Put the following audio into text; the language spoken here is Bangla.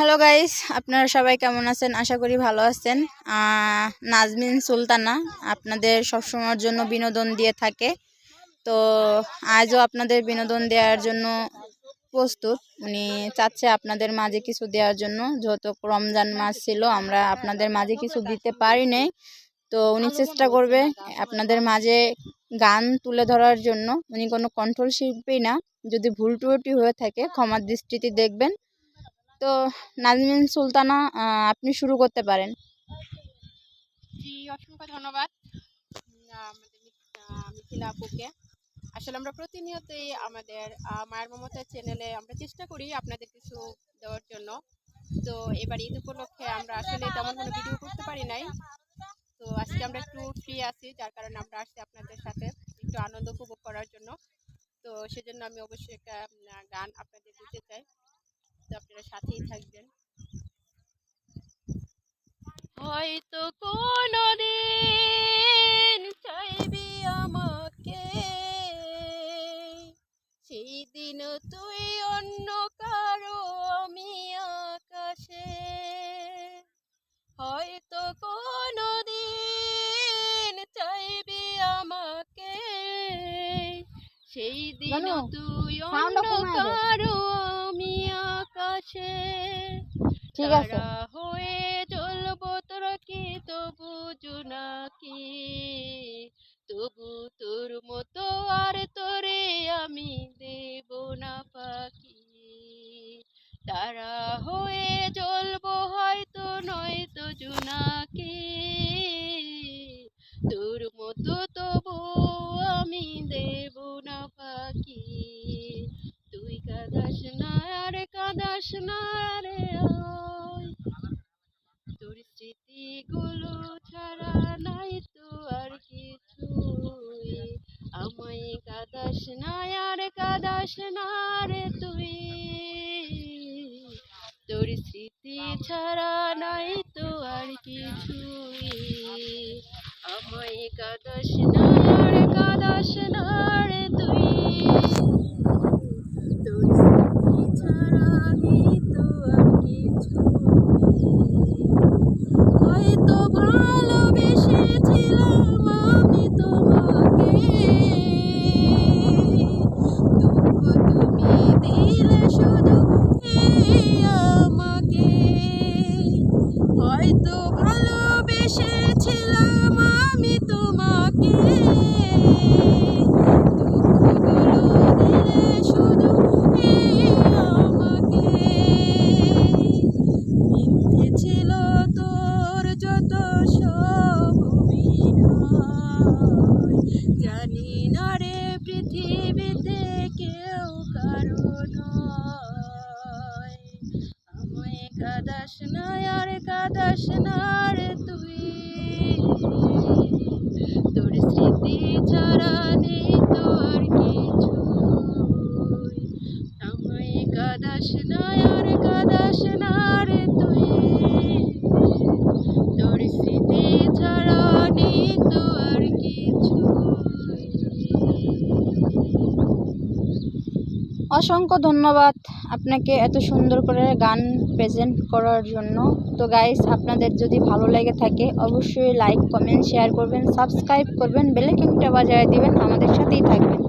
হ্যালো গাইস, আপনারা সবাই কেমন আছেন? আশা করি ভালো আছেন। নাজমিন সুলতানা আপনাদের সবসময়ের জন্য বিনোদন দিয়ে থাকে। তো আজও আপনাদের বিনোদন দেওয়ার জন্য প্রস্তুত। উনি চাচ্ছে আপনাদের মাঝে কিছু দেওয়ার জন্য, যেহেতু রমজান মাস ছিল, আমরা আপনাদের মাঝে কিছু দিতে পারি নাই। তো উনি চেষ্টা করবে আপনাদের মাঝে গান তুলে ধরার জন্য। উনি কোনো কণ্ঠশিল্পী শিল্পী না, যদি ভুল ত্রুটি হয়ে থাকে ক্ষমার দৃষ্টিতে দেখবেন। তো নাজমিন সুলতানা, আপনি শুরু করতে পারেন। জি, অসংখ্য ধন্যবাদ আমাদের মিথিলা আপুকে। আসলে আমরা প্রতিনিয়তই আমাদের মায়ের মমতার চ্যানেলে আমরা চেষ্টা করি আপনাদের কিছু দেওয়ার জন্য। তো এবার ঈদ উপলক্ষে আমরা আসলে তেমন কোনো ভিডিও করতে পারি নাই। তো আজকে আমরা একটু ফ্রি আছি, যার কারণে আমরা আসছি আপনাদের সাথে একটু আনন্দ উপভোগ করার জন্য। তো সেজন্য আমি অবশ্যই একটা গান আপনাদের দিতে চাই, তো আপনারা সাথেই থাকবেন। হয়তো কোনদিন চাইবি আমাকে, সেই দিন তুই অন্য কারো আমি আকাশে। হয়তো কোনদিন চাইবি আমাকে, সেই দিন তুই অন্য কারো আমি আকাশে। ঠিক আছে। তারা হয়ে জ্বলবো তোরা কি তবু জোনাকি, তবু তোর মতো আর তোরে আমি দেব না পাখি। তারা হয়ে জ্বলবো হয়তো নয়তো জোনাকি, তোর মতো তবু আমি দেব না পাখি। তুই কাঁদাস না রে, কাঁদাস না রে, তোর স্মৃতিগুলো ছাড়া নাই তো আর কিছুই। আমায় কাঁদাস না আর কাঁদাস না রে তুই, তোর স্মৃতি ছাড়া নাই তো আর কিছুই। আমায় কাঁদাস না আর কাঁদাস না রে তুই, তোর স্মৃতি ছাড়া নেই তো আর কিছুই। হয়তো ভালোবেসেছিলাম আমি তোমাকে, দুঃখ তুমি দিলে শুধু আমাকে। হয়তো ভালোবেসেছিলাম আমি তোমাকে, দুঃখগুলো দিলে শুধু আমাকে। মিথ্যে ছিল তোর যত সব অভিনয়, জানি না রে পৃথিবীতে কেউ কারো নয়। আমায় কাঁদাস না আর কাঁদাস না রে তুই, তোর স্মৃতি ছাড়া নেই তো আর কিছুই। আমায় কাঁদাস না আর কাঁদাস না রে তুই, তোর স্মৃতি ছাড়া নেই তো আর কিছুই। অসংখ্য ধন্যবাদ আপনাকে এত সুন্দর করে গান প্রেজেন্ট করার জন্য। তো গাইস, আপনাদের যদি ভালো লেগে থাকে অবশ্যই লাইক, কমেন্ট, শেয়ার করবেন, সাবস্ক্রাইব করবেন, বেল আইকনটা বাজিয়ে দিবেন, আমাদের সাথেই থাকবেন।